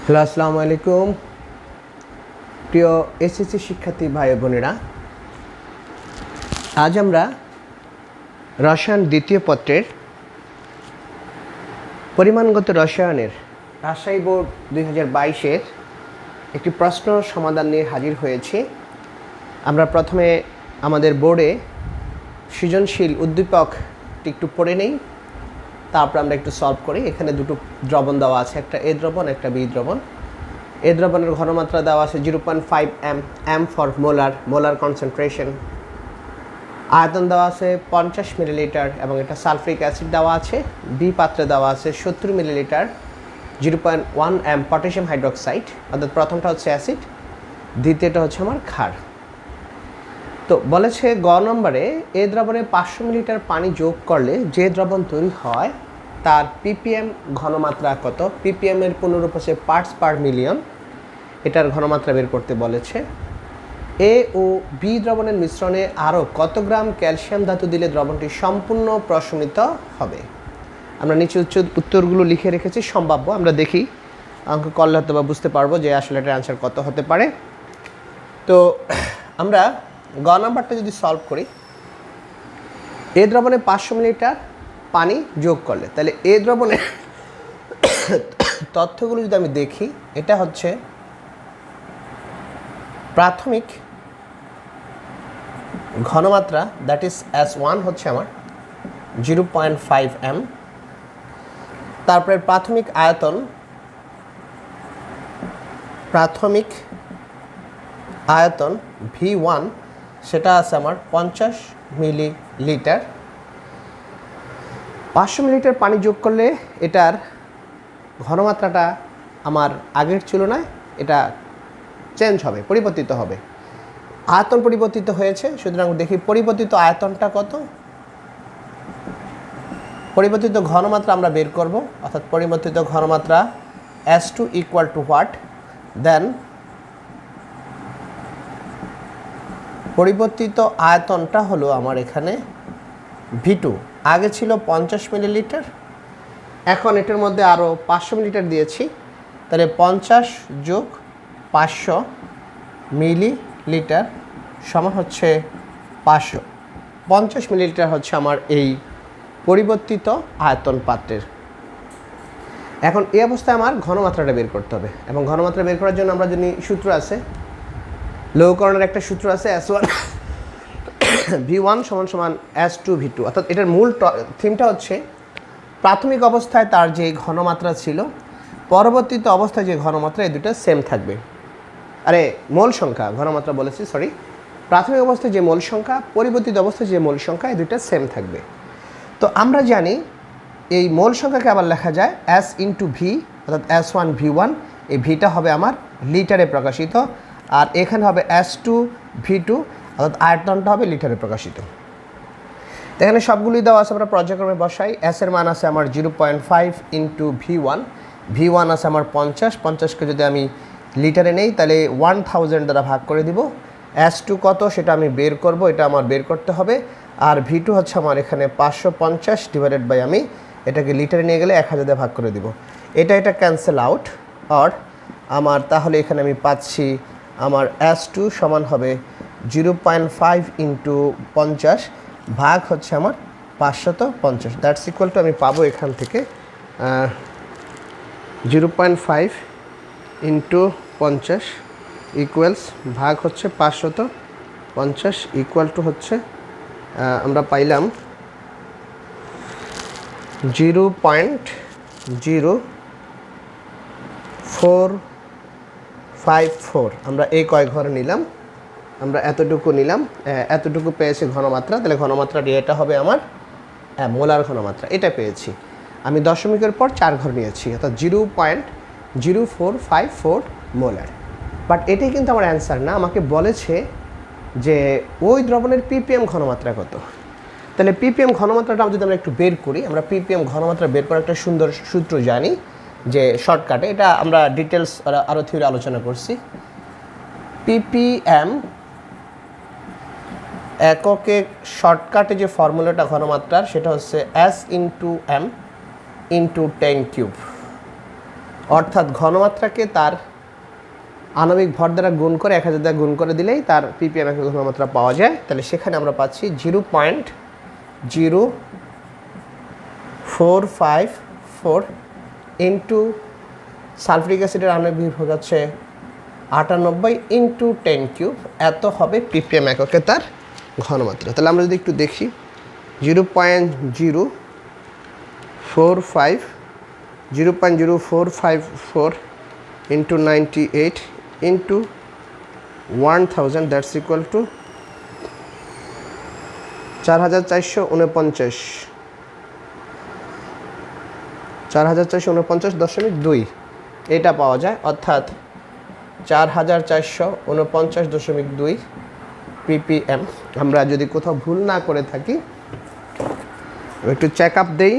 Hello, আসসালামু আলাইকুম। প্রিয় এসএসসি শিক্ষার্থী ভাই বোনেরা, আজ আমরা রসায়ন দ্বিতীয় পত্রের পরিমাণগত রসায়নের রাজশাহী বোর্ড 2022-এর একটি প্রশ্ন সমাধান নিয়ে হাজির হয়েছি। আমরা প্রথমে আমাদের বোর্ডে সৃজনশীল উদ্দীপকটি একটু পড়ে নেই, তারপর আমরা একটু সলভ করি। এখানে দুটো দ্রবণ দেওয়া আছে, একটা এ দ্রবণ, একটা বি দ্রবণ। এ দ্রবণের ঘনমাত্রা দেওয়া আছে 0.5 m ফর মোলার কনসেন্ট্রেশন। আয়তন দেওয়া আছে 50 মিলিলিটার এবং এটা সালফ্রিক অ্যাসিড দেওয়া আছে। বি পাত্রে দেওয়া আছে 70 মিলিলিটার 0.1 m পটাশিয়াম হাইড্রোক্সাইড, অর্থাৎ প্রথমটা হচ্ছে অ্যাসিড, দ্বিতীয়টা হচ্ছে আমার ক্ষার। তো বলেছে গ নম্বরে এ দ্রবণে 500 মিলিলিটার পানি যোগ করলে যে দ্রবণ তৈরি হয় তার ppm ঘনমাত্রা কত। ppm এর পুনরূপ হচ্ছে পার্টস পার মিলিয়ন। এটার ঘনমাত্রা বের করতে বলেছে। এ ও বি দ্রবণের মিশ্রণে আরও কত গ্রাম ক্যালসিয়াম ধাতু দিলে দ্রবণটি সম্পূর্ণ প্রশমিত হবে। আমরা নিচে উত্তরগুলো লিখে রেখেছি সম্ভাব্য। আমরা দেখি অঙ্ক করলে হয়তো বা বুঝতে পারবো যে আসলে এটার অ্যান্সার কত হতে পারে। তো আমরা গ নাম্বারটা যদি সলভ করি, এ দ্রবণে 500 মিলিলিটার পানি যোগ করলে, তাহলে এ দ্রবণের তথ্যগুলো যদি আমি দেখি, এটা হচ্ছে প্রাথমিক ঘনমাত্রা, দ্যাট ইজ S1 হচ্ছে আমার 0.5 m। তারপরে প্রাথমিক আয়তন V1, সেটা আছে আমার 50 মিলিলিটার। 500 মিলিলিটার পানি যোগ করলে এটার ঘনমাত্রাটা আমার আগের তুলনায় এটা চেঞ্জ হবে, পরিবর্তিত হবে। আয়তন পরিবর্তিত হয়েছে, সুতরাং দেখি পরিবর্তিত আয়তনটা কত। পরিবর্তিত ঘনমাত্রা আমরা বের করব, অর্থাৎ পরিবর্তিত ঘনমাত্রা S2 ইকুয়াল টু হোয়াট, দেন পরিবর্তিত আয়তনটা হলো আমার এখানে V2। আগে ছিল 50 মিলিলিটার, এখন এটার মধ্যে আরও 500 মিলিলিটার দিয়েছি, তাহলে 50 যোগ 500 মিলিলিটার সমান হচ্ছে 500। 50 মিলিলিটার হচ্ছে আমার এই পরিবর্তিত আয়তন পাত্রের। এখন এই অবস্থায় আমার ঘনমাত্রাটা বের করতে হবে, এবং ঘনমাত্রা বের করার জন্য আমরা যদি সূত্র আছে, লৌহকরণের একটা সূত্র আছে S1 V1 সমান সমান S2 V2, অর্থাৎ এটার মূল থিমটা হচ্ছে প্রাথমিক অবস্থায় তার যে ঘনমাত্রা ছিল, পরবর্তীতে অবস্থায় যে ঘনমাত্রা, এই দুটো সেম থাকবে। মোল সংখ্যা, ঘনমাত্রা বলেছি, সরি। প্রাথমিক অবস্থায় যে মোল সংখ্যা, পরিবর্তিত অবস্থায় যে মোল সংখ্যা, এই দুটো সেম থাকবে। তো আমরা জানি এই মোল সংখ্যাকে আবার লেখা যায় S ইন্টু ভি, অর্থাৎ S1 V1। এই ভিটা হবে আমার লিটারে প্রকাশিত, আর এখানে হবে S2 V2, অর্থাৎ আয়তনটা হবে লিটারে প্রকাশিত। এখানে সবগুলোই দেওয়া আছে, আমরা পর্যায়ক্রমে বসাই। S এর মান আছে আমার 0.5 ইন্টু V1 আছে আমার 50কে যদি আমি লিটারে নেই তাহলে 1000 দ্বারা ভাগ করে দিব। S2 কত সেটা আমি বের করব, এটা আমার বের করতে হবে। আর V2 হচ্ছে আমার এখানে 550 ডিভাইডেড বাই, আমি এটাকে লিটারে নিয়ে গেলে 1000 দিয়ে ভাগ করে দিব। এটা ক্যান্সেল আউট, আর আমার তাহলে এখানে আমি পাচ্ছি আমার S2 সমান হবে 0.5 ইন্টু 50 ভাগ হচ্ছে আমার 550। দ্যাটস ইকুয়াল টু, আমি পাবো এখান থেকে 0.5 ইন্টু 50 ইকুয়ালস ভাগ হচ্ছে 550 ইকুয়াল টু হচ্ছে আমরা পাইলাম 0.0454। আমরা এই কয় ঘর নিলাম, আমরা এতটুকু নিলাম, এতটুকু পেয়েছি ঘনমাত্রা। তাহলে ঘনমাত্রাটি এটা হবে আমার মোলার ঘনমাত্রা, এটা পেয়েছি। আমি দশমিকের পর 4 ঘর নিয়েছি, অর্থাৎ 0.0454 মোলার। বাট এটাই কিন্তু আমার অ্যান্সার না, আমাকে বলেছে যে ওই দ্রবণের ppm ঘনমাত্রা কত। তাহলে ppm ঘনমাত্রাটা যদি আমরা একটু বের করি, আমরা ppm ঘনমাত্রা বের করার একটা সুন্দর সূত্র জানি, যে শর্টকাটে, এটা আমরা ডিটেলস আরও থিওরি আলোচনা করছি। ppm এককে শর্টকাটে যে ফর্মুলাটা ঘনমাত্রার, সেটা হচ্ছে S into m into 10 cube. অর্থাৎ ঘনমাত্রাকে তার আণবিক ভর দ্বারা গুণ করে 1000 দ্বারা গুণ করে দিলেই তার ppm একক ঘনমাত্রা পাওয়া যায়। তাহলে সেখানে আমরা পাচ্ছি 0.0454 ইন্টু সালফিউরিক অ্যাসিডের আণবিক ভর হচ্ছে 98 ইন্টু 10 কিউব, এত হবে ppm এককে তার ঘনমাত্রা। তাহলে আমরা যদি একটু দেখি 0.0454 into 98 into 1000, that's equal to 4449.2 এটা পাওয়া যায়। অর্থাৎ 4449.2 ppm। আমরা যদি কোথাও ভুল না করে থাকি একটু চেক আপ দেই,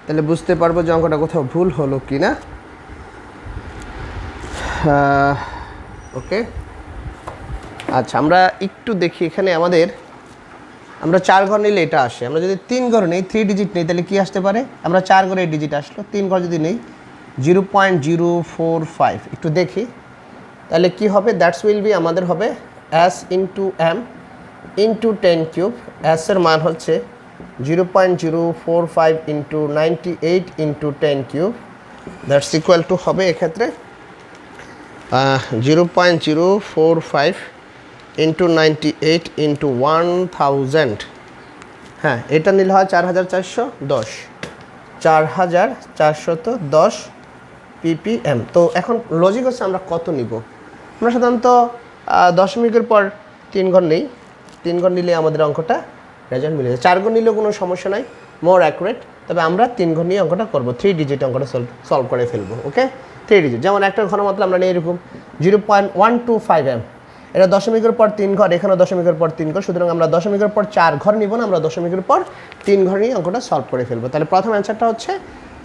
তাহলে বুঝতে পারবো যে অঙ্কটা কোথাও ভুল হলো কি না। ওকে, আচ্ছা আমরা একটু দেখি এখানে আমরা 4 ঘর নিলে এটা আসে। আমরা যদি 3 ঘর নেই, 3 ডিজিট নেই, তাহলে কি আসতে পারে? আমরা 4 ঘরে ডিজিট আসলো, 3 ঘর যদি নেই 0.045, একটু দেখি তাহলে কি হবে। দ্যাটস উইল বি আমাদের হবে s into m into 10 cube. s এর মান হচ্ছে 0.045 into 98 into 10 cube, that's equal to হবে এক্ষেত্রে 0.045 ইন্টু 98 ইন্টু 1000। হ্যাঁ, এটা নিলে হয় 4410 ppm। তো এখন লজিক হচ্ছে আমরা কত নিব। আমরা সাধারণত দশমিকের পর 3 ঘর নেই, 3 ঘর নিলে আমাদের অঙ্কটা রেজাল্ট মিলে যায়। 4 ঘর নিলেও কোনো সমস্যা নাই, মোর অ্যাকুরেট। তবে আমরা 3 ঘর নিয়ে অঙ্কটা করবো, 3 ডিজিট অঙ্কটা সলভ করে ফেলবো। ওকে, 3 ডিজিট। যেমন একটা ঘনমাত্রা আমরা নিই এরকম 0.125 m, এটা দশমিকের পর 3 ঘর, এখানে দশমিকের পর 3 ঘর, সুতরাং আমরা দশমিকের পর 4 ঘর নিব না, আমরা দশমিকের পর 3 ঘর নিয়ে অঙ্কটা সলভ করে ফেলবো। তাহলে প্রথম অ্যান্সারটা হচ্ছে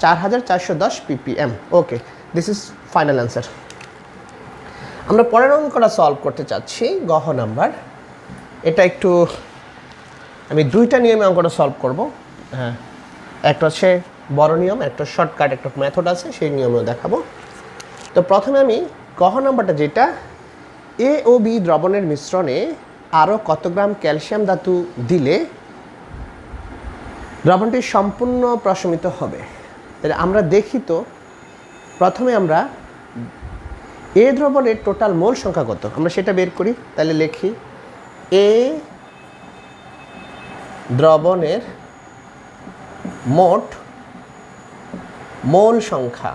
4410 ppm। Okay, this is final answer. আমরা পরের অঙ্কটা সলভ করতে চাচ্ছি, গহ নাম্বার। এটা একটু আমি 2টা নিয়মে অঙ্কটা সলভ করব। হ্যাঁ, একটা হচ্ছে বড় নিয়ম, একটা শর্টকাট, একটা মেথড আছে, সেই নিয়মেও দেখাবো। তো প্রথমে আমি গহ নাম্বারটা যেটা, এ ও বি দ্রবণের মিশ্রণে আরও কত গ্রাম ক্যালসিয়াম ধাতু দিলে দ্রবণটি সম্পূর্ণ প্রশমিত হবে। তাহলে আমরা দেখি তো, প্রথমে আমরা এ দ্রবণের টোটাল মোল সংখ্যা কত আমরা সেটা বের করি। তাহলে লিখি এ দ্রবণের মোট মোল সংখ্যা,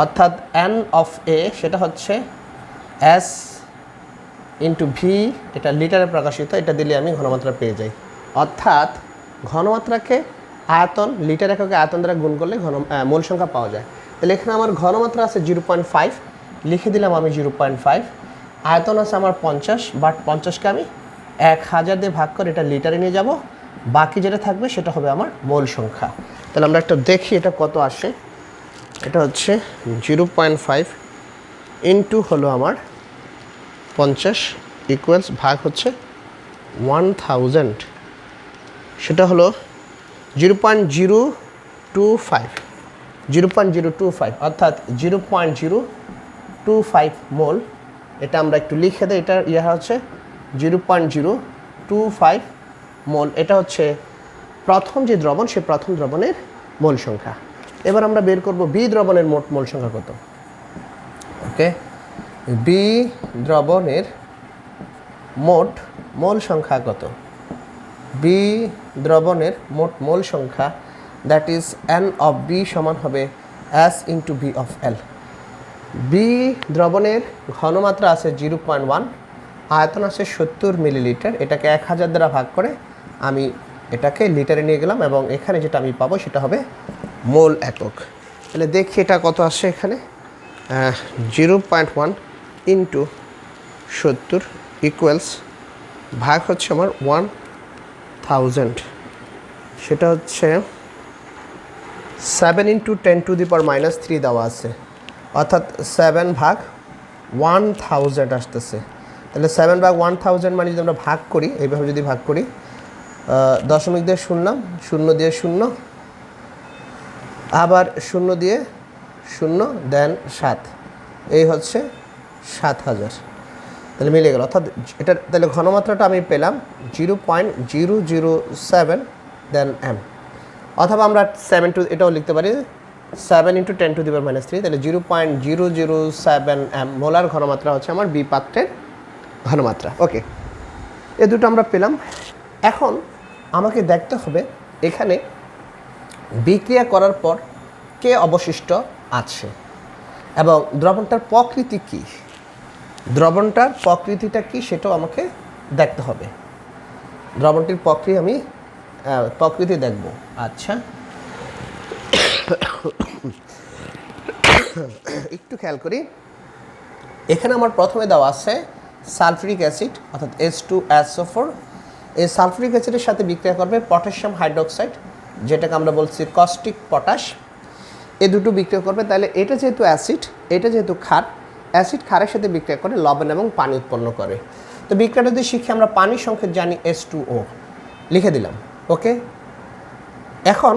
অর্থাৎ n অফ এ, সেটা হচ্ছে s ইন্টু ভি, এটা লিটারে প্রকাশিত, এটা দিলে আমি ঘনমাত্রা পেয়ে যাই। অর্থাৎ ঘনমাত্রাকে আয়তন, লিটার এককে আয়তন দ্বারা গুণ করলে মোল সংখ্যা পাওয়া যায়। তাহলে এখানে আমার ঘনমাত্রা আছে 0.5, লিখে দিলাম আমি 0.5। আয়তন আছে আমার 50, বাট 50কে আমি 1000 দিয়ে ভাগ করে এটা লিটারে নিয়ে যাব, বাকি যেটা থাকবে সেটা হবে আমার মোল সংখ্যা। তাহলে আমরা একটা দেখি এটা কত আসে। এটা হচ্ছে 0.5 ইন্টু হলো আমার 50 ইকুয়ালস ভাগ হচ্ছে 1000, সেটা হলো 0.025, অর্থাৎ 0.025 মোল। এটা আমরা একটু লিখে দিই, এটা হচ্ছে 0.025 মোল। এটা হচ্ছে প্রথম যে দ্রবণ, সে প্রথম দ্রবণের মোল সংখ্যা। এবার আমরা বের করব বি দ্রবণের মোট মোল সংখ্যা কত। ওকে, বি দ্রবণের মোট মোল সংখ্যা কত? বি দ্রবণের মোট মোল সংখ্যা, that is N of B সমান হবে S into B of L. B দ্রবণের ঘনমাত্রা আছে 0.1, আয়তন আছে 70 মিলিলিটার। এটাকে 1000 দ্বারা ভাগ করে আমি এটাকে লিটারে নিয়ে গেলাম, এবং এখানে যেটা আমি পাবো সেটা হবে মোল একক। তাহলে দেখি এটা কত আসে। এখানে 0.1 ইন্টু 70 ইকুয়ালস ভাগ হচ্ছে আমার 1000, সেটা হচ্ছে 7 ইন্টু 10⁻³ দেওয়া আছে, অর্থাৎ 7 ভাগ 1000 আসতেছে। তাহলে 7 ভাগ 1000 মানে যদি আমরা ভাগ করি, এইভাবে যদি ভাগ করি, দশমিক দিয়ে শূন্য, শূন্য দিয়ে শূন্য, আবার শূন্য দিয়ে দেন 7, এই হচ্ছে 7000, তাহলে মিলে গেল। অর্থাৎ এটা তাহলে ঘনমাত্রাটা আমি পেলাম 0.007 দেন m, অথবা আমরা 7 টু এটাও লিখতে পারি 7 × 10⁻³ তাহলে 0.007 m মোলার ঘনমাত্রা হচ্ছে আমার বি পাত্রের ঘনমাত্রা। ওকে, এ দুটো আমরা পেলাম। এখন আমাকে দেখতে হবে এখানে বিক্রিয়া করার পর কে অবশিষ্ট আছে এবং দ্রবণটার প্রকৃতি কী, দ্রবণটার প্রকৃতিটা কী সেটাও আমাকে দেখতে হবে। দ্রবণটির প্রকৃতি দেখব। আচ্ছা, একটু খেয়াল করি, এখানে আমার প্রথমে দেওয়া আছে সালফিউরিক অ্যাসিড অর্থাৎ H2SO4। এই সালফিউরিক অ্যাসিডের সাথে বিক্রিয়া করবে পটাশিয়াম হাইড্রোক্সাইড, যেটাকে আমরা বলছি কস্টিক পটাশ। এই দুটো বিক্রিয়া করবে। তাহলে এটা যেহেতু অ্যাসিড, এটা যেহেতু ক্ষার, অ্যাসিড ক্ষারের সাথে বিক্রিয়া করে লবণ এবং পানি উৎপন্ন করে। তো বিক্রিয়াটা যদি শিখি আমরা পানির সংকেত জানি H2O, লিখে দিলাম। ওকে, এখন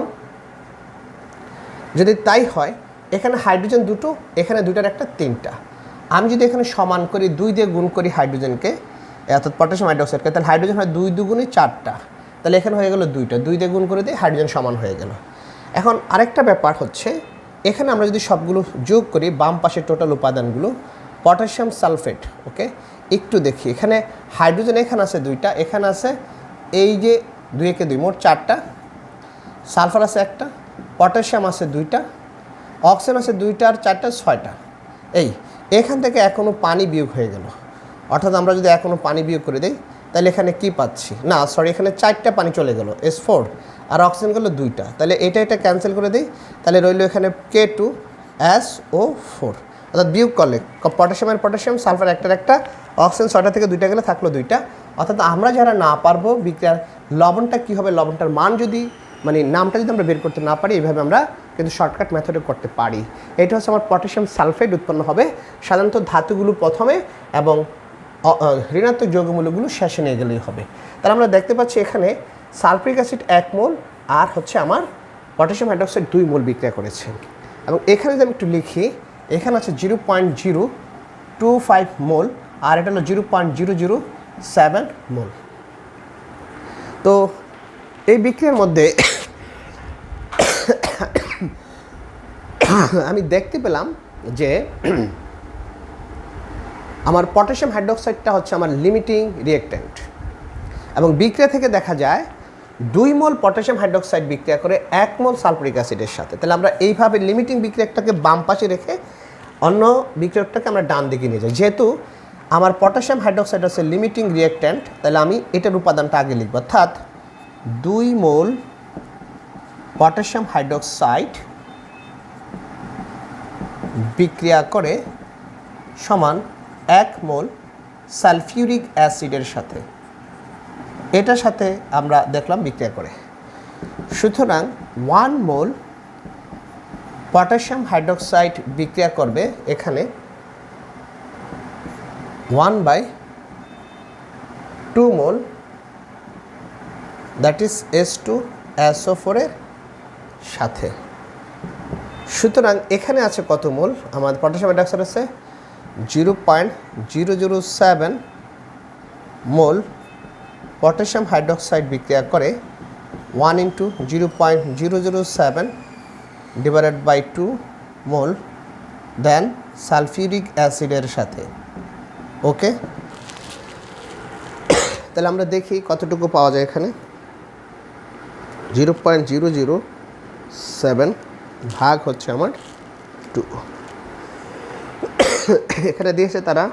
যদি তাই হয় এখানে হাইড্রোজেন দুটো, এখানে দুটার একটা তিনটা, আমি যদি এখানে সমান করি 2 দিয়ে গুণ করি হাইড্রোজেনকে অর্থাৎ পটাশিয়াম হাইড্রোক্সাইডকে, তাহলে হাইড্রোজেন হয় 2 2 4টা, তাহলে এখানে হয়ে গেল 2টা, 2 দিয়ে গুণ করে দিয়ে হাইড্রোজেন সমান হয়ে গেল। এখন আরেকটা ব্যাপার হচ্ছে এখানে আমরা যদি সবগুলো যোগ করি বাম পাশের টোটাল উপাদানগুলো, পটাশিয়াম সালফেট, ওকে একটু দেখি এখানে হাইড্রোজেন এখানে আছে 2টা, এখানে আছে এই যে 2 একে 2 মোট 4টা, সালফার আছে 1টা, পটাশিয়াম আছে 2টা, অক্সিজেন আছে 2টা আর 4টা 6টা। এখান থেকে এখনও পানি বিয়োগ হয়ে গেল, অর্থাৎ আমরা যদি এখনও পানি বিয়োগ করে দিই তাহলে এখানে কি পাচ্ছি, না সরি এখানে 4টা পানি চলে গেল S4 আর অক্সিজেন গেল 2টা, তাহলে এটা ক্যান্সেল করে দিই, তাহলে রইল এখানে K2SO4, অর্থাৎ বিয়োগ করলে পটাশিয়াম সালফার একটা, অক্সিজেন 6টা থেকে 2টা গেলে থাকলো 2টা। অর্থাৎ আমরা যারা না পারবো বিক্রিয়ার লবণটা কী হবে, লবণটার মান যদি মানে নামটা যদি আমরা বের করতে না পারি, এইভাবে আমরা কিন্তু শর্টকাট মেথডে করতে পারি। এটা হচ্ছে আমার পটাশিয়াম সালফেট উৎপন্ন হবে সাধারণত ধাতুগুলো প্রথমে এবং ঋণাত্মক যৌগমূলকগুলো শেষে নিয়ে গেলেই হবে। তাহলে আমরা দেখতে পাচ্ছি এখানে সালফিউরিক অ্যাসিড 1 মোল আর হচ্ছে আমার পটাশিয়াম হাইড্রোক্সাইড 2 মোল বিক্রিয়া করেছে। এবং এখানে যদি আমি একটু লিখি, এখানে আছে 0.025 মোল আর এটা হলো 0.007 মোল। তো এই বিক্রিয়ার মধ্যে আমি দেখতে পেলাম যে আমার পটাশিয়াম হাইড্রোক্সাইডটা হচ্ছে আমার লিমিটিং রিঅ্যাক্ট্যান্ট এবং বিক্রিয়া থেকে দেখা যায় 2 মোল পটাশিয়াম হাইড্রোক্সাইড বিক্রিয়া করে 1 মোল সালফিউরিক অ্যাসিডের সাথে। তাহলে আমরা এইভাবে লিমিটিং বিক্রিয়াটাকে বাম পাশে রেখে অন্য বিক্রিয়াটাকে আমরা ডান দিকে নিয়ে যাই। যেহেতু আমার পটাশিয়াম হাইড্রোক্সাইড হচ্ছে লিমিটিং রিঅ্যাক্ট্যান্ট, তাহলে আমি এটার উপাদানটা আগে লিখব, অর্থাৎ 2 মোল পটাশিয়াম হাইড্রোক্সাইড বিক্রিয়া করে সমান 1 মোল সালফিউরিক অ্যাসিডের সাথে, এটার সাথে আমরা দেখলাম বিক্রিয়া করে। সুতরাং 1 মোল পটাশিয়াম হাইড্রোক্সাইড বিক্রিয়া করবে এখানে 1/2 মোল, দ্যাট ইজ H2SO4 এর সাথে। সুতরাং এখানে আছে কত মোল, আমাদের পটাশিয়াম হাইড্রোক্সাইড আছে 0.007 মোল পটাশিয়াম হাইড্রোক্সাইড বিক্রিয়া করে 1 × 0.007 divided by 2 mole then sulphuric অ্যাসিডের সাথে। ওকে, তাহলে আমরা দেখি কতটুকু পাওয়া যায় এখানে। 0.007 ভাগ হচ্ছে আমার 2, এখানে দিয়েছে তারা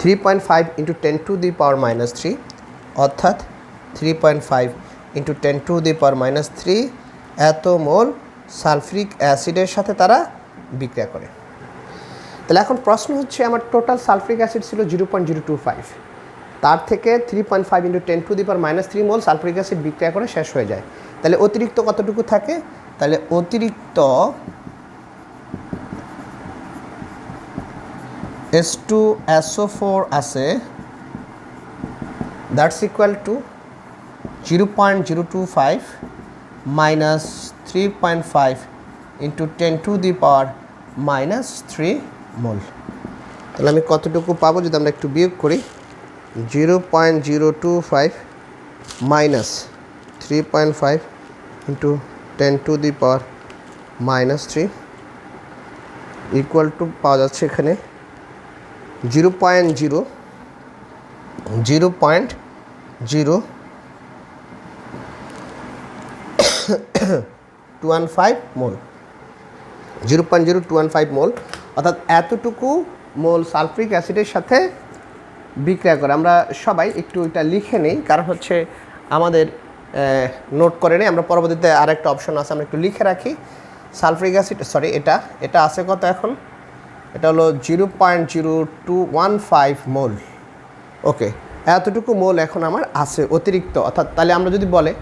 3.5 × 10⁻³ অর্থাৎ 3.5 × 10⁻³ এত মোল সালফিউরিক অ্যাসিডের সাথে তারা বিক্রিয়া করে। তাহলে এখন প্রশ্ন হচ্ছে আমার টোটাল সালফিউরিক অ্যাসিড ছিল 0.025, তার থেকে 3.5 × 10⁻³ মোল সালফিউরিক অ্যাসিড বিক্রিয়া করে শেষ হয়ে যায়। তাহলে অতিরিক্ত কতটুকু থাকে, তাহলে অতিরিক্ত H2SO4 আছে, দ্যাটস ইকুয়াল টু 0.025 - 3.5 ইন্টু 10⁻³ মোল। তাহলে আমি কতটুকু পাবো যদি আমরা একটু বিয়োগ করি, 0.025 মাইনাস 3.5 ইন্টু 10⁻³ ইকুয়াল টু পাওয়া যাচ্ছে এখানে 0.025 মোল, 0.0215 মোল, অর্থাৎ এতটুকু মোল সালফ্রিক অ্যাসিডের সাথে বিক্রিয়া করে। আমরা সবাই একটু এটা লিখে নিই, কারণ হচ্ছে আমাদের নোট করে নেই, আমরা পরবর্তীতে আরেকটা অপশন আছে, আমরা একটু লিখে রাখি। সালফ্রিক অ্যাসিড, সরি এটা আছে কত এখন, এটা হলো 0.0215 মোল। ওকে, এতটুকু মোল এখন আমার আছে অতিরিক্ত। অর্থাৎ তাহলে আমরা যদি বলে,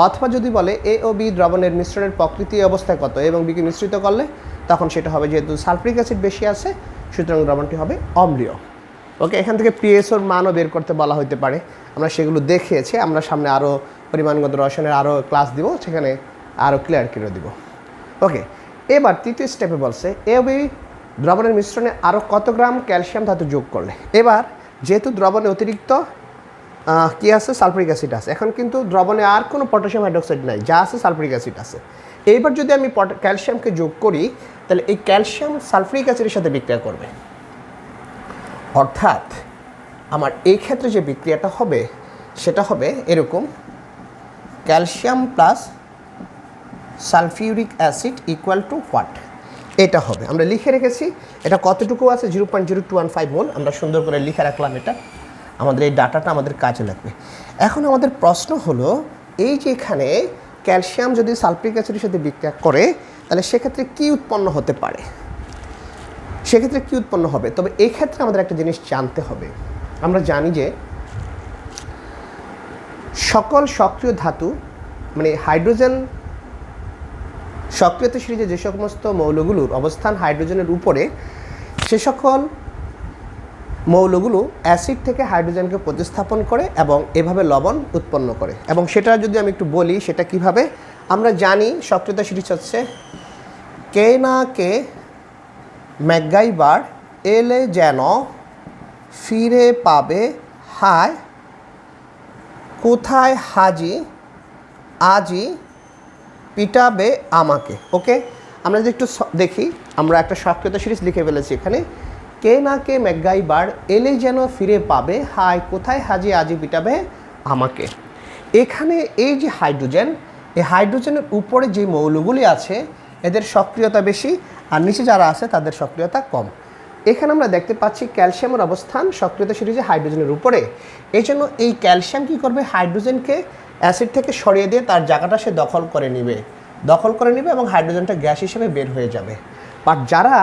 অথবা যদি বলে এ ও বি দ্রবণের মিশ্রণের প্রকৃতি অবস্থায় কত এবং বিকে মিশ্রিত করলে, তখন সেটা হবে যেহেতু সালফ্রিক অ্যাসিড বেশি আছে সুতরাং দ্রবণটি হবে অম্লীয়। ওকে, এখান থেকে পিএসওর মানও বের করতে বলা হতে পারে, আমরা সেগুলো দেখিয়েছি। আমরা সামনে আরও পরিমাণগত রসায়নের আরও ক্লাস দিব, সেখানে আরও ক্লিয়ার করে দিব। ওকে, এবার তৃতীয় স্টেপে বলছে এ ও বি দ্রবণের মিশ্রণে আরও কত গ্রাম ক্যালসিয়াম ধাতু যোগ করলে। এবার যেহেতু দ্রবণে অতিরিক্ত কী আছে, সালফ্রিক অ্যাসিড আছে, এখন কিন্তু দ্রবণে আর কোনো পটাশিয়াম হাইড্রোক্সাইড নাই, যা আছে সালফ্রিক অ্যাসিড আছে। এইবার যদি আমি ক্যালসিয়ামকে যোগ করি, তাহলে এই ক্যালসিয়াম সালফ্রিক অ্যাসিডের সাথে বিক্রিয়া করবে, অর্থাৎ আমার এই ক্ষেত্রে যে বিক্রিয়াটা হবে সেটা হবে এরকম, calcium plus sulphuric acid equal to what, এটা হবে। আমরা লিখে রেখেছি এটা কতটুকু আছে, 0.0215 মোল। আমরা সুন্দর করে লিখে রাখলাম, এটা আমাদের এই ডাটাটা আমাদের কাজে লাগবে। এখন আমাদের প্রশ্ন হলো, এই যে এখানে ক্যালসিয়াম যদি সালফ্রিক অ্যাসিডের সাথে বিক্রিয়া করে তাহলে সেক্ষেত্রে কী উৎপন্ন হতে পারে, সেক্ষেত্রে কী উৎপন্ন হবে। তবে এই ক্ষেত্রে আমাদের একটা জিনিস জানতে হবে, আমরা জানি যে সকল সক্রিয় ধাতু, মানে হাইড্রোজেন সক্রিয়তা সিরিজে যে সমস্ত মৌলগুলোর অবস্থান হাইড্রোজেনের উপরে, সে সকল মৌলগুলো অ্যাসিড থেকে হাইড্রোজেনকে প্রতিস্থাপন করে এবং এভাবে লবণ উৎপন্ন করে। এবং সেটা যদি আমি একটু বলি, সেটা কিভাবে, আমরা জানি সক্রিয়তা সিরিজ হচ্ছে কে না কে ম্যাকগাইভার এলে যেন ফিরে পাবে হায় কোথায় হাজি আজি পিটাবে আমাকে। ওকে, আমরা যদি একটু দেখি, আমরা একটা সক্রিয়তা সিরিজ লিখে ফেলেছি এখানে, কে না কে ম্যাকগাইভার এলে যেন ফিরে পাবে হায় কোথায় হাজি আজি পিটাবে আমাকে। এখানে এই যে হাইড্রোজেন, এই হাইড্রোজেনের উপরে যে মৌলগুলি আছে এদের সক্রিয়তা বেশি, আর নিচে যারা আছে তাদের সক্রিয়তা কম। এখানে আমরা দেখতে পাচ্ছি ক্যালসিয়ামের অবস্থান সক্রিয়তা সিরিজে হাইড্রোজেনের উপরে, এই জন্য এই ক্যালসিয়াম কী করবে, হাইড্রোজেনকে অ্যাসিড থেকে সরিয়ে দিয়ে তার জায়গাটা সে দখল করে নেবে এবং হাইড্রোজেনটা গ্যাস হিসেবে বের হয়ে যাবে। বাট যারা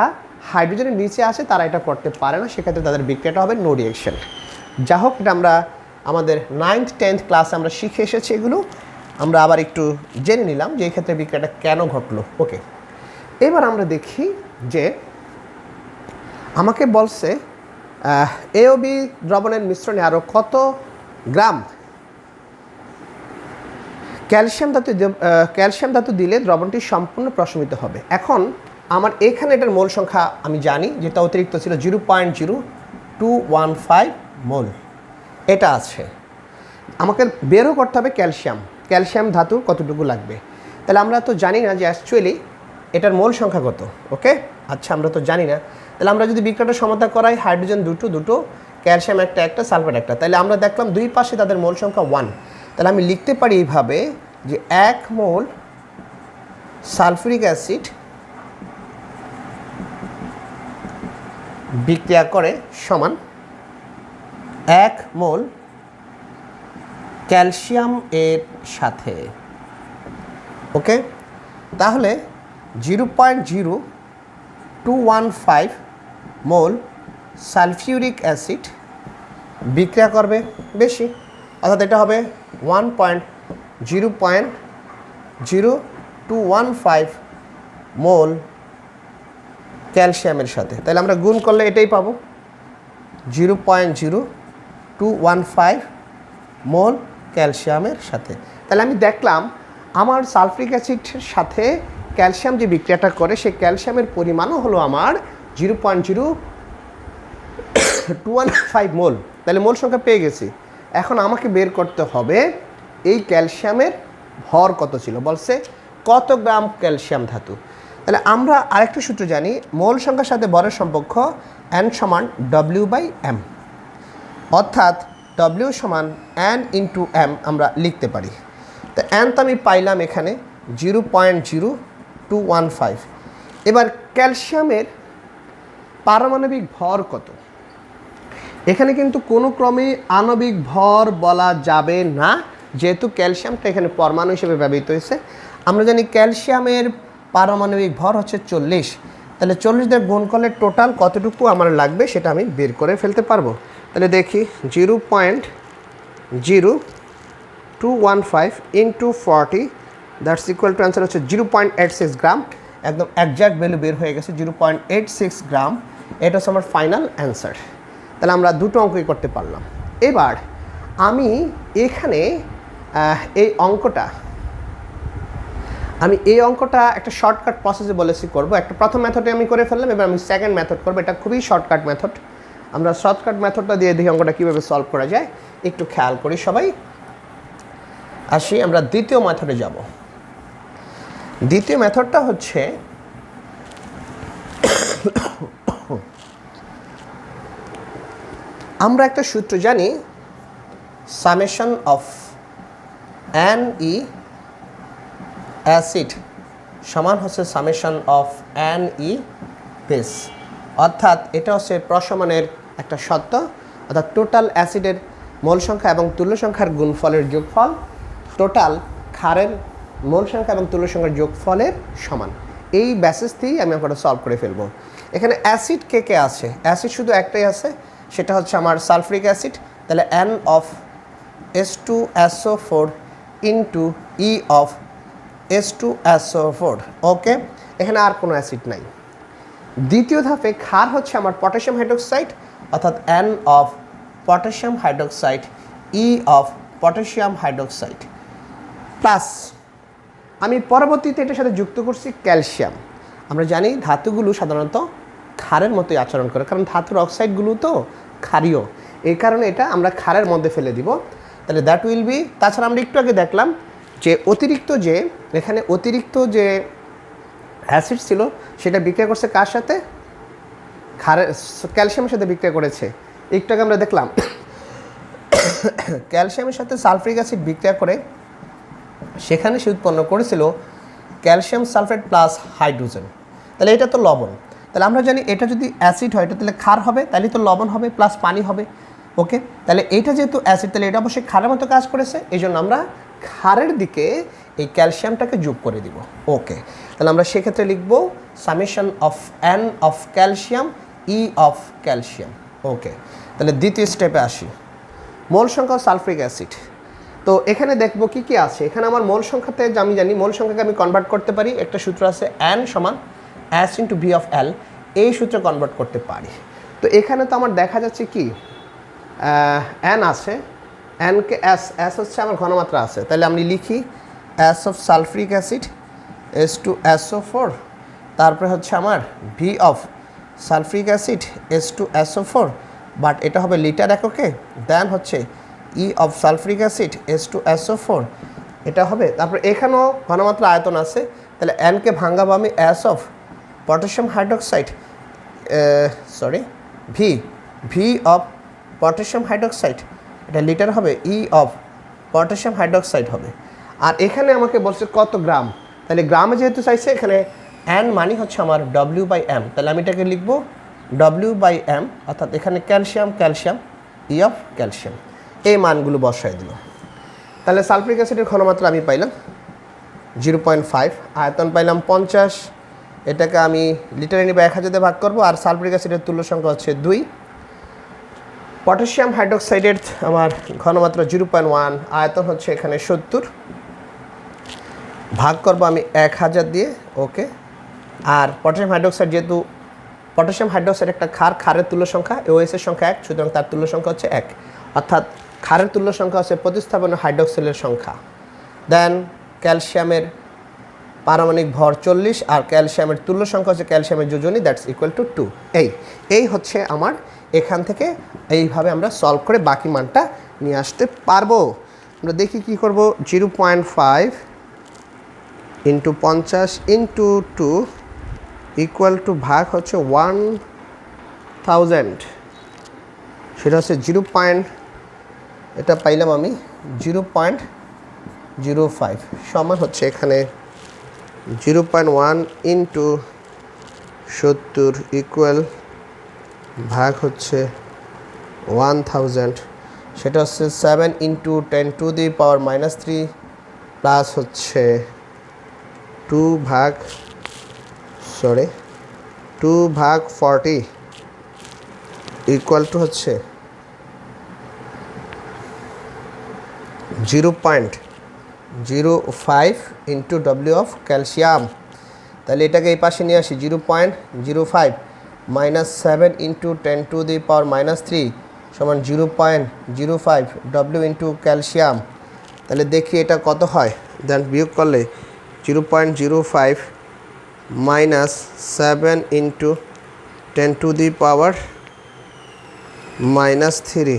হাইড্রোজেনের নিচে আছে তারা এটা করতে পারে না, সেক্ষেত্রে তাদের বিক্রিয়াটা হবে নো রিঅ্যাকশন। যা হোক, এটা আমরা আমাদের 9th 10th ক্লাসে আমরা শিখে এসেছি, এগুলো আমরা আবার একটু জেনে নিলাম যে এই ক্ষেত্রে বিক্রিয়াটা কেন ঘটলো। ওকে, এবার আমরা দেখি যে আমাকে বলছে এ ও বি দ্রবণের মিশ্রণে আরও কত গ্রাম ক্যালসিয়াম ধাতু দিলে দ্রবণটি সম্পূর্ণ প্রশমিত হবে। এখন আমার এখানে এটার মোল সংখ্যা আমি জানি, যেটা অতিরিক্ত ছিল 0.0215 মোল, এটা আছে। আমাকে বেরও করতে হবে ক্যালসিয়াম ধাতু কতটুকু লাগবে। তাহলে আমরা তো জানি না যে অ্যাকচুয়ালি এটার মোল সংখ্যা কত। ওকে, আচ্ছা, আমরা তো জানি না। তাহলে আমরা যদি বিক্রিয়াটা সমাধান করাই, হাইড্রোজেন দুটো ক্যালসিয়াম একটা সালফেট একটা, তাহলে আমরা দেখলাম দুই পাশে তাদের মোল সংখ্যা 1। তাহলে আমি লিখতে পারি এইভাবে যে 1 মোল সালফিউরিক অ্যাসিড বিক্রিয়া করে সমান 1 মোল ক্যালসিয়াম এর সাথে। ওকে, তাহলে 0.0215 মোল সালফিউরিক অ্যাসিড বিক্রিয়া করবে বেশি, অর্থাৎ এটা হবে 0.0215 মোল ক্যালসিয়ামের সাথে। তাহলে আমরা গুণ করলে এটাই পাবো, 0.0215 মোল ক্যালসিয়ামের সাথে। তাহলে আমি দেখলাম আমার সালফ্রিক অ্যাসিডের সাথে ক্যালসিয়াম যে বিক্রিয়াটা করে সেই ক্যালসিয়ামের পরিমাণও হলো আমার 0.0215 মোল। তাহলে মোল সংখ্যা পেয়ে গেছি। এখন আমাকে বের করতে হবে এই ক্যালসিয়ামের ভর কত ছিল, বলছে কত গ্রাম ক্যালসিয়াম ধাতু। তাহলে আমরা আরেকটা সূত্র জানি, মোল সংখ্যার সাথে ভরের সম্পর্ক N সমান W/M, অর্থাৎ W সমান N ইন্টু M আমরা লিখতে পারি। তো N তো আমি পাইলাম এখানে 0.0215। এবার ক্যালসিয়ামের পারমাণবিক ভর কত? এখানে কিন্তু কোনো ক্রমে আণবিক ভর বলা যাবে না, যেহেতু ক্যালসিয়ামটা এখানে পরমাণু হিসেবে ব্যবহৃত হয়েছে। আমরা জানি ক্যালসিয়ামের পারমাণবিক ভর হচ্ছে 40। তাহলে 40 দিয়ে গুণ করলে টোটাল কতটুকু আমার লাগবে সেটা আমি বের করে ফেলতে পারবো। তাহলে দেখি 0.0215 into 40, that's equal to answer হচ্ছে 0.86 গ্রাম। একদম একজ্যাক্ট ভ্যালু বের হয়ে গেছে 0.86 গ্রাম। এটা হচ্ছে আমার ফাইনাল অ্যান্সার। তাহলে আমরা দুটো অঙ্কই করতে পারলাম। এবার আমি এখানে এই অঙ্কটা একটা শর্টকাট প্রসেসে বলেছি করব। একটা প্রথম মেথডে আমি করে ফেললাম, এবার আমি সেকেন্ড মেথড করবো। এটা খুবই শর্টকাট মেথড। আমরা শর্টকাট মেথডটা দিয়ে দেখি অঙ্কটা কীভাবে সলভ করা যায়, একটু খেয়াল করি সবাই। আসি আমরা দ্বিতীয় মেথডে যাব। দ্বিতীয় মেথডটা হচ্ছে আমরা একটা সূত্র জানি, সামেশন অফ NE অ্যাসিড সমান হচ্ছে সামেশন অফ NE বেস, অর্থাৎ এটা হচ্ছে প্রশমনের একটা সত্য, অর্থাৎ টোটাল অ্যাসিডের মোল সংখ্যা এবং তুল্য সংখ্যার গুণফলের যোগফল টোটাল ক্ষারের মোল সংখ্যা এবং তুল্য সংখ্যার যোগফলের সমান। এই বেসিসতেই আমি অঙ্কটা সলভ করে ফেলবো। এখানে অ্যাসিড কে কে আছে? অ্যাসিড শুধু একটাই আছে, সেটা হচ্ছে আমার সালফ্রিক অ্যাসিড। তাহলে N of H2SO4 into E of H2SO4। ওকে, এখানে আর কোনো অ্যাসিড নাই। দ্বিতীয় ধাপে ক্ষার হচ্ছে আমার পটাশিয়াম হাইড্রোক্সাইড, অর্থাৎ N of potassium hydroxide E of potassium hydroxide plus আমি পরবর্তীতে এটার সাথে যুক্ত করছি ক্যালসিয়াম। আমরা জানি ধাতুগুলো সাধারণত ক্ষারের মতোই আচরণ করে, কারণ ধাতুর অক্সাইডগুলো তো ক্ষারীয়, এই কারণে এটা আমরা ক্ষারের মধ্যে ফেলে দিব। তাহলে দ্যাট উইল বি, তাছাড়া আমরা একটু আগে দেখলাম যে এখানে অতিরিক্ত যে অ্যাসিড ছিল সেটা বিক্রিয়া করছে কার সাথে? ক্যালসিয়ামের সাথে বিক্রিয়া করেছে। একটু আগে আমরা দেখলাম ক্যালসিয়ামের সাথে সালফ্রিক অ্যাসিড বিক্রিয়া করে সেখানে সে উৎপন্ন করেছিল ক্যালসিয়াম সালফেট প্লাস হাইড্রোজেন। তাহলে এটা তো লবণ। তাহলে আমরা জানি এটা যদি অ্যাসিড হয় এটা তাহলে ক্ষার হবে, তাহলে তো লবণ হবে প্লাস পানি হবে। ওকে, তাহলে এটা যেহেতু অ্যাসিড, তাহলে এটা অবশ্যই ক্ষারের মতো কাজ করেছে, এই জন্য আমরা ক্ষারের দিকে এই ক্যালসিয়ামটাকে যোগ করে দিব। ওকে, তাহলে আমরা সেক্ষেত্রে লিখব summation of N of calcium E of calcium. Okay, তাহলে দ্বিতীয় স্টেপে আসি, মোল সংখ্যা সালফ্রিক অ্যাসিড। তো এখানে দেখব কি কি আছে। এখানে আমার মোল সংখ্যাতে আমি জানি মোল সংখ্যাকে আমি কনভার্ট করতে পারি, একটা সূত্র আছে N সমান S into V of L, এই সূত্রে কনভার্ট করতে পারি। তো এখানে তো আমার দেখা যাচ্ছে কি N আছে, N কে S হচ্ছে আমার ঘনমাত্রা আছে, তাহলে আমি লিখি S of sulphuric acid H2SO4, তারপরে হচ্ছে আমার V of sulphuric acid H2SO4, but এটা হবে লিটার এককে। দেন হচ্ছে E of sulphuric acid H2SO4, এটা হবে। তারপরে এখানেও ঘনমাত্রা আয়তন আছে, তাহলে N কে ভাঙাবো আমি S of potassium hydroxide V of potassium hydroxide, এটা লিটার হবে E অফ পটাশিয়াম হাইড্রোক্সাইড হবে। আর এখানে আমাকে বলছে কত গ্রাম, তাহলে গ্রামে যেহেতু চাইছে এখানে N মানে হচ্ছে আমার W/M, তাহলে আমি এটাকে লিখব W/M, অর্থাৎ এখানে ক্যালসিয়াম E অফ ক্যালসিয়াম, এই মানগুলো বসাই দিল। তাহলে সালফ্রিক অ্যাসিডের ঘনমাত্রা আমি পাইলাম 0.5, আয়তন পাইলাম 50, এটাকে আমি লিটারে নিয়ে 1000 দিয়ে ভাগ করবো, আর সালফ্রিক অ্যাসিডের তুল্য সংখ্যা হচ্ছে 2। পটাশিয়াম হাইড্রোক্সাইডের আমার ঘনমাত্রা 0.1, আয়তন হচ্ছে এখানে 70, ভাগ করবো আমি 1000 দিয়ে। ওকে, আর পটাশিয়াম হাইড্রোক্সাইড, যেহেতু পটাশিয়াম হাইড্রোক্সাইড একটা ক্ষারের তুল্য সংখ্যা, OH এর সংখ্যা 1, সুতরাং তার তুল্য সংখ্যা হচ্ছে 1, অর্থাৎ ক্ষারের তুল্য সংখ্যা হচ্ছে প্রতিস্থাপন হাইড্রোক্সিলের সংখ্যা। দেন ক্যালসিয়ামের পারমাণবিক ভর 40 আর ক্যালসিয়ামের তুল্য সংখ্যা হচ্ছে ক্যালসিয়ামের যোজনী, দ্যাটস ইকুয়াল টু 2। এই হচ্ছে আমার এখান থেকে এইভাবে আমরা সলভ করে বাকি মানটা নিয়ে আসতে পারবো। আমরা দেখি কি করব। 0.5 ইন্টু 50 ইন্টু 2 ইকুয়াল টু ভাগ হচ্ছে 1000, সেটা হচ্ছে এটা পাইলাম আমি 0.05 সমান হচ্ছে এখানে 0.1 ইন্টু 70 ইকুয়াল ভাগ হচ্ছে 1000, সেটা হচ্ছে 7 into 10 to the power -3 plus হচ্ছে 2 ভাগ 40 ইকুয়াল টু হচ্ছে 0.05 ইন্টু ডব্লিউ অফ ক্যালসিয়াম। তাহলে এটাকে এই পাশে নিয়ে আসি। 0.05 মাইনাস 7 ইন্টু 10 টু দি পাওয়ার -3 সমান 0.05 ডব্লিউ ইন্টু ক্যালসিয়াম। তাহলে দেখি এটা কত হয়, দেন বিয়োগ করলে 0.05 minus 7 into 10 to the power -3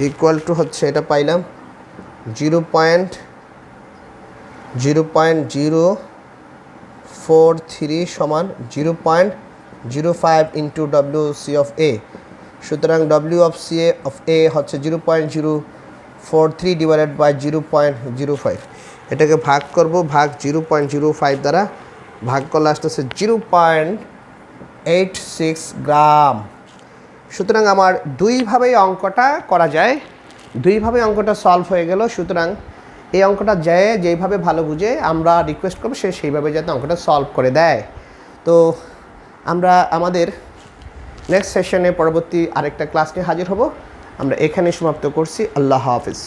equal to হচ্ছে এটা পাইলাম 0.043 সমান 0.05 ইন্টু ডব্লিউ সি অফ এ। সুতরাং ডব্লিউ অফ সি অফ এ হচ্ছে 0.043 ডিভাইডেড বাই 0.05। এটাকে ভাগ করব, ভাগ 0.05 দ্বারা ভাগ করলে আসতেছে 0.86 গ্রাম। সুতরাং আমার দুইভাবেই অঙ্কটা করা যায়, দুইভাবে অঙ্কটা সলভ হয়ে গেল। সুতরাং এই অঙ্কটা যেইভাবে ভালো বুঝে আমরা রিকোয়েস্ট করবো সে সেইভাবে যাতে অঙ্কটা সলভ করে দেয়। তো আমরা আমাদের নেক্সট সেশনে পরবর্তী আরেকটা ক্লাস নিয়ে হাজির হব। আমরা এখানে সমাপ্ত করছি। আল্লাহ হাফিজ।